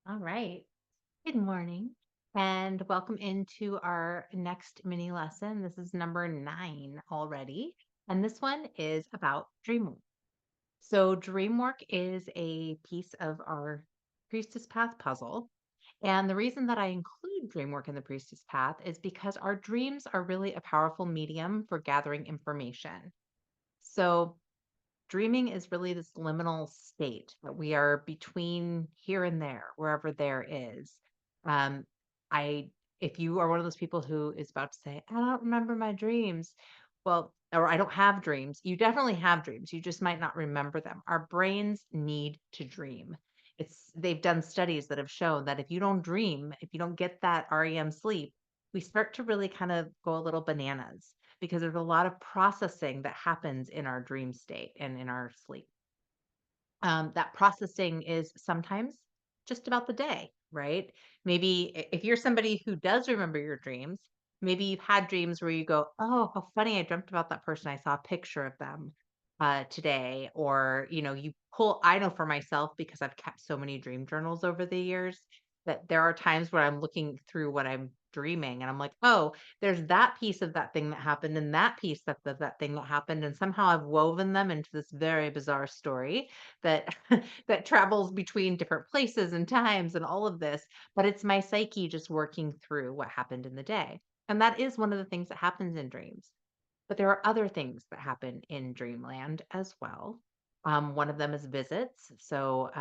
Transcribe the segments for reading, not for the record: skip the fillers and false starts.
All right. Good morning and welcome into our next mini lesson. This is number 9 already. And this one is about dream work. So, dream work is a piece of our Priestess Path puzzle. And the reason that I include dream work in the Priestess Path is because our dreams are really a powerful medium for gathering information. So, dreaming is really this liminal state that we are between here and there, wherever there is. Um, I, if you are one of those people who is about to say, I don't remember my dreams, well, or I don't have dreams, you definitely have dreams. You just might not remember them. Our brains need to dream. They've done studies that have shown that if you don't dream, if you don't get that REM sleep, we start to really kind of go a little bananas because there's a lot of processing that happens in our dream state and in our sleep. That processing is sometimes just about the day, right? Maybe if you're somebody who does remember your dreams, maybe you've had dreams where you go, "Oh, how funny! I dreamt about that person. I saw a picture of them today." Or you pull. I know for myself because I've kept so many dream journals over the years that there are times where I'm looking through what I'm dreaming and I'm like, "Oh, there's that piece of that thing that happened and that piece of that thing that happened," and somehow I've woven them into this very bizarre story that that travels between different places and times and all of this, but it's my psyche just working through what happened in the day. And that is one of the things that happens in dreams. But there are other things that happen in dreamland as well. One of them is visits. So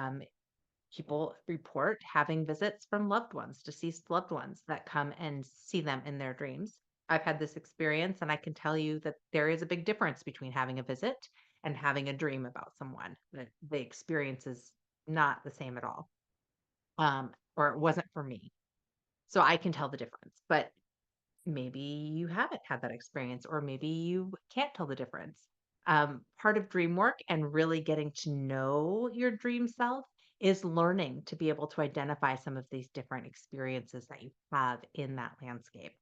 people report having visits from loved ones, deceased loved ones that come and see them in their dreams. I've had this experience, and I can tell you that there is a big difference between having a visit and having a dream about someone. That the experience is not the same at all, or it wasn't for me. So I can tell the difference. But maybe you haven't had that experience, or maybe you can't tell the difference. Part of dream work and really getting to know your dream self is learning to be able to identify some of these different experiences that you have in that landscape.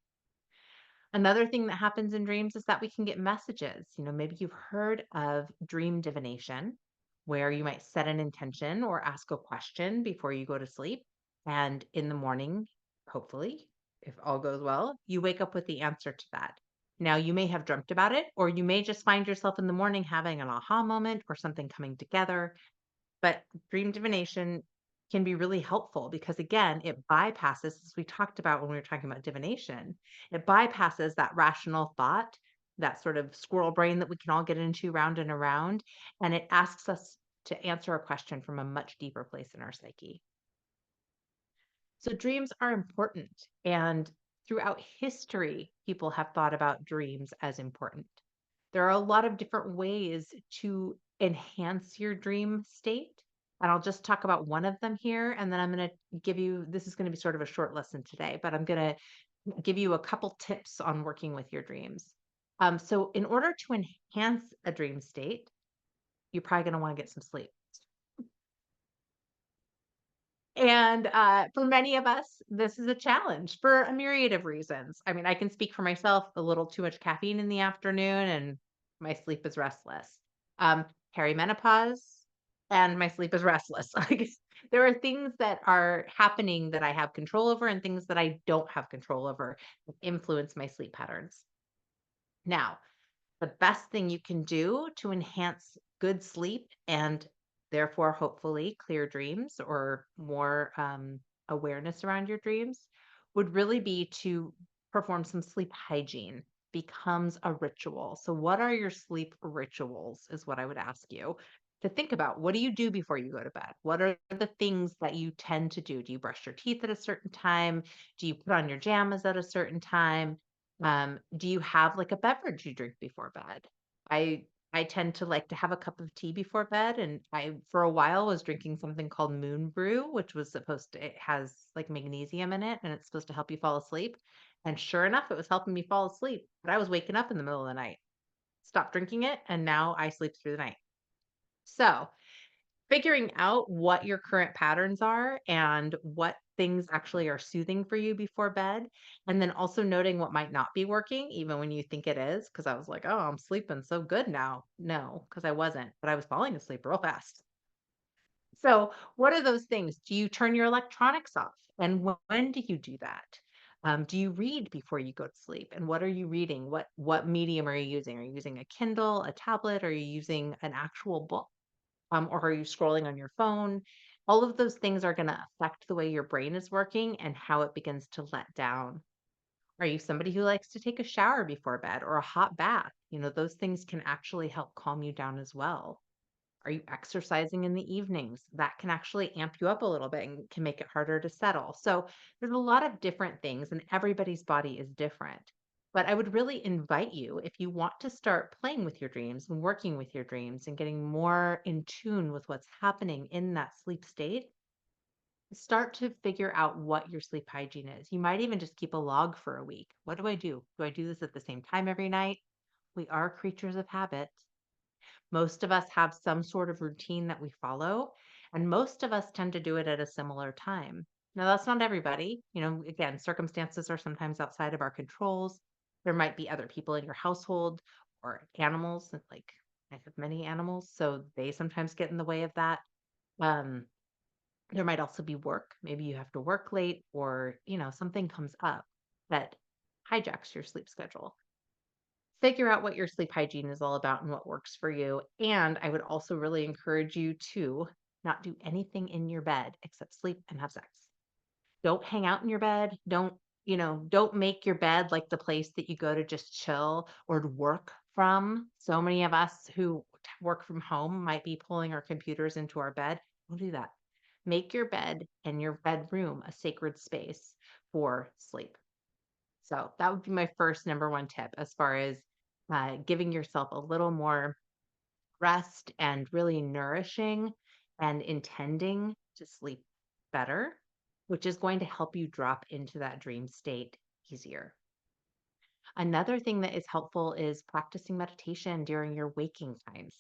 Another thing that happens in dreams is that we can get messages. Maybe you've heard of dream divination, where you might set an intention or ask a question before you go to sleep. And in the morning, hopefully, if all goes well, you wake up with the answer to that. Now, you may have dreamt about it, or you may just find yourself in the morning having an aha moment or something coming together. But dream divination can be really helpful because, again, it bypasses, as we talked about when we were talking about divination, it bypasses that rational thought, that sort of squirrel brain that we can all get into round and around. And it asks us to answer a question from a much deeper place in our psyche. So dreams are important. And throughout history, people have thought about dreams as important. There are a lot of different ways to enhance your dream state. And I'll just talk about one of them here. And then I'm going to give you this is going to be sort of a short lesson today, but I'm going to give you a couple tips on working with your dreams. So, in order to enhance a dream state, you're probably going to want to get some sleep. And, for many of us, this is a challenge for a myriad of reasons. I mean, I can speak for myself, a little too much caffeine in the afternoon and my sleep is restless. Um, Perimenopause and my sleep is restless. Like, there are things that are happening that I have control over and things that I don't have control over that influence my sleep patterns. Now, the best thing you can do to enhance good sleep and therefore hopefully clear dreams or more awareness around your dreams would really be to perform some sleep hygiene becomes a ritual. So what are your sleep rituals is what I would ask you to think about. What do you do before you go to bed? What are the things that you tend to do? Do you brush your teeth at a certain time? Do you put on your jammies at a certain time? Do you have like a beverage you drink before bed? I I tend to like to have a cup of tea before bed, and I for a while was drinking something called Moon Brew, which was supposed to it has like magnesium in it, and it's supposed to help you fall asleep. And sure enough, it was helping me fall asleep. But I was waking up in the middle of the night. Stopped drinking it, and now I sleep through the night. So figuring out what your current patterns are and what things actually are soothing for you before bed, and then also noting what might not be working, even when you think it is. Because I was like, oh, I'm sleeping so good now. No, because I wasn't, but I was falling asleep real fast. So, what are those things? Do you turn your electronics off? And when do you do that? Do you read before you go to sleep? And what are you reading? What medium are you using? Are you using a Kindle, a tablet? Are you using an actual book? Or are you scrolling on your phone? All of those things are going to affect the way your brain is working and how it begins to let down. Are you somebody who likes to take a shower before bed or a hot bath? Those things can actually help calm you down as well. Are you exercising in the evenings? That can actually amp you up a little bit and can make it harder to settle. So there's a lot of different things, and everybody's body is different. But I would really invite you, if you want to start playing with your dreams and working with your dreams and getting more in tune with what's happening in that sleep state, start to figure out what your sleep hygiene is. You might even just keep a log for a week. What do I do? Do I do this at the same time every night? We are creatures of habit. Most of us have some sort of routine that we follow, and most of us tend to do it at a similar time. Now, that's not everybody. Again, circumstances are sometimes outside of our controls. There might be other people in your household or animals, like I have many animals, so they sometimes get in the way of that. Um, there might also be work. Maybe you have to work late or, something comes up that hijacks your sleep schedule. Figure out what your sleep hygiene is all about and what works for you. And I would also really encourage you to not do anything in your bed except sleep and have sex. Don't hang out in your bed. Don't make your bed like the place that you go to just chill or to work from. So many of us who work from home might be pulling our computers into our bed. Don't do that. Make your bed and your bedroom a sacred space for sleep. So that would be my first number one tip as far as giving yourself a little more rest and really nourishing and intending to sleep better, which is going to help you drop into that dream state easier. Another thing that is helpful is practicing meditation during your waking times.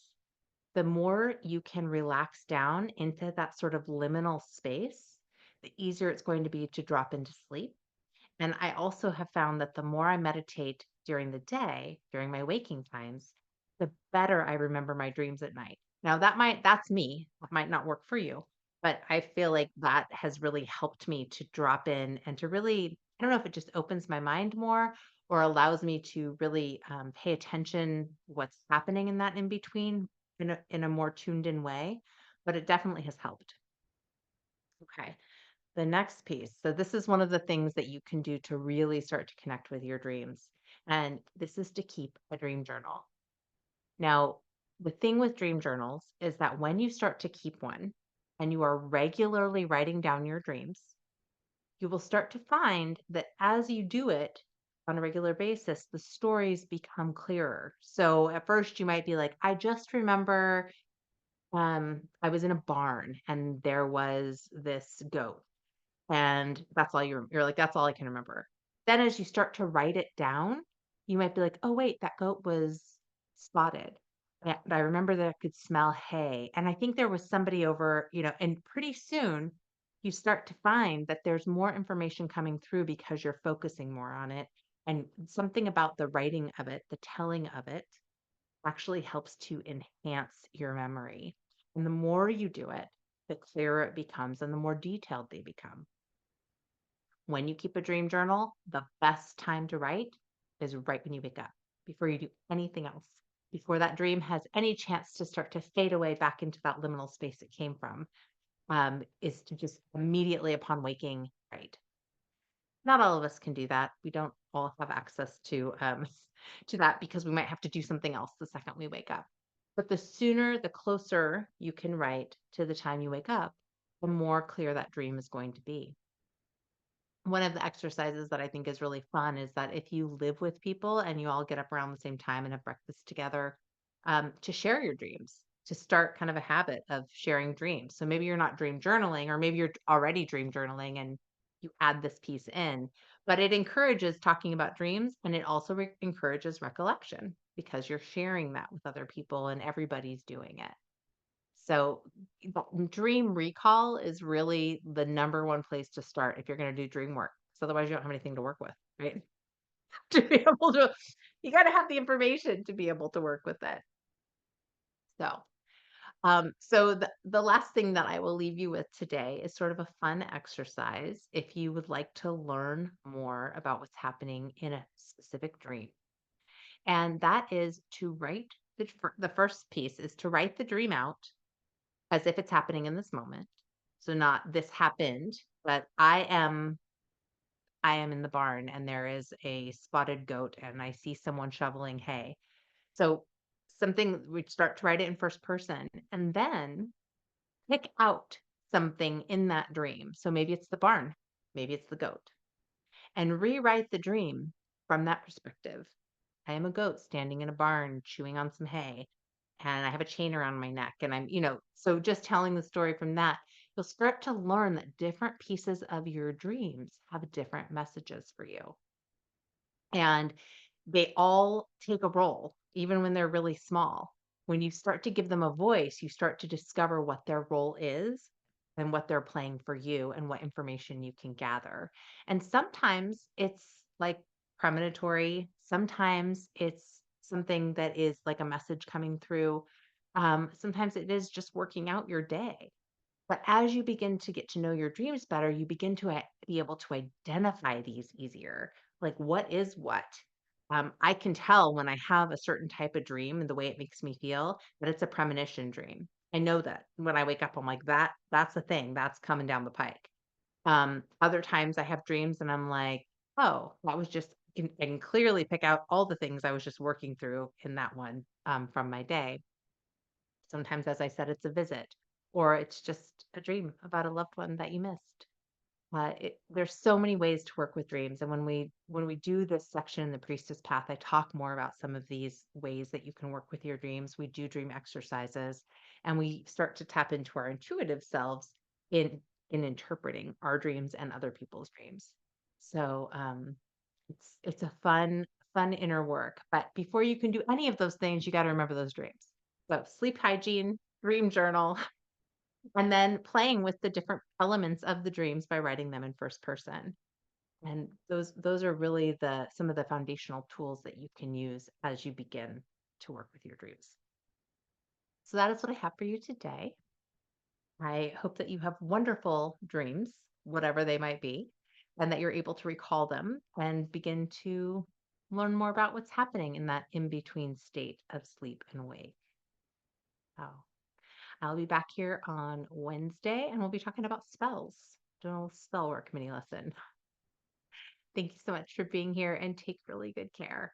The more you can relax down into that sort of liminal space, the easier it's going to be to drop into sleep. And I also have found that the more I meditate during the day, during my waking times, the better I remember my dreams at night. Now that's me. That might not work for you, but I feel like that has really helped me to drop in and to really, I don't know if it just opens my mind more or allows me to really pay attention what's happening in that in between in a more tuned in way, but it definitely has helped. Okay. The next piece. So, this is one of the things that you can do to really start to connect with your dreams. And this is to keep a dream journal. Now, the thing with dream journals is that when you start to keep one and you are regularly writing down your dreams, you will start to find that as you do it on a regular basis, the stories become clearer. So, at first, you might be like, I just remember I was in a barn and there was this goat and that's all you're like, "That's all I can remember." Then as you start to write it down, you might be like, "Oh, wait, that goat was spotted. And I remember that I could smell hay, and I think there was somebody over," and pretty soon, you start to find that there's more information coming through because you're focusing more on it, and something about the writing of it, the telling of it, actually helps to enhance your memory. And the more you do it, the clearer it becomes and the more detailed they become. When you keep a dream journal, the best time to write is right when you wake up, before you do anything else, before that dream has any chance to start to fade away back into that liminal space it came from, is to just immediately upon waking write. Not all of us can do that. We don't all have access to to that because we might have to do something else the second we wake up. But the sooner, the closer you can write to the time you wake up, the more clear that dream is going to be. One of the exercises that I think is really fun is that if you live with people and you all get up around the same time and have breakfast together, to share your dreams, to start kind of a habit of sharing dreams. So maybe you're not dream journaling, or maybe you're already dream journaling and you add this piece in, but it encourages talking about dreams and it also encourages recollection because you're sharing that with other people and everybody's doing it. So, dream recall is really the number one place to start if you're gonna do dream work, 'cause otherwise you don't have anything to work with, right? To be able to you gotta have the information to be able to work with it. So, So the last thing that I will leave you with today is sort of a fun exercise if you would like to learn more about what's happening in a specific dream. And that is to write the first piece is to write the dream out as if it's happening in this moment. So not this happened, but I am in the barn and there is a spotted goat and I see someone shoveling hay. So something we start to write it in first person and then pick out something in that dream. So maybe it's the barn, maybe it's the goat, and rewrite the dream from that perspective. I am a goat standing in a barn chewing on some hay, and I have a chain around my neck. And so just telling the story from that, you'll start to learn that different pieces of your dreams have different messages for you. And they all take a role, even when they're really small. When you start to give them a voice, you start to discover what their role is and what they're playing for you and what information you can gather. And sometimes it's like premonitory, sometimes it's something that is like a message coming through. Sometimes it is just working out your day. But as you begin to get to know your dreams better, you begin to be able to identify these easier. Like, what is what? I can tell when I have a certain type of dream and the way it makes me feel that it's a premonition dream. I know that when I wake up, I'm like, that's the thing that's coming down the pike. Other times I have dreams and I'm like, oh, that was just, I can clearly pick out all the things I was just working through in that one from my day. Sometimes, as I said, it's a visit or it's just a dream about a loved one that you missed. There's so many ways to work with dreams, and when we do this section in the Priestess Path, I talk more about some of these ways that you can work with your dreams. We do dream exercises, and we start to tap into our intuitive selves in in interpreting our dreams and other people's dreams. So it's a fun inner work. But before you can do any of those things, you got to remember those dreams. So sleep hygiene, dream journal, and then playing with the different elements of the dreams by writing them in first person. And those are really the some of the foundational tools that you can use as you begin to work with your dreams. So that is what I have for you today. I hope that you have wonderful dreams, whatever they might be, and that you're able to recall them and begin to learn more about what's happening in that in between state of sleep and wake. Oh. I'll be back here on Wednesday and we'll be talking about spells. Doing a little spell work mini lesson. Thank you so much for being here and take really good care.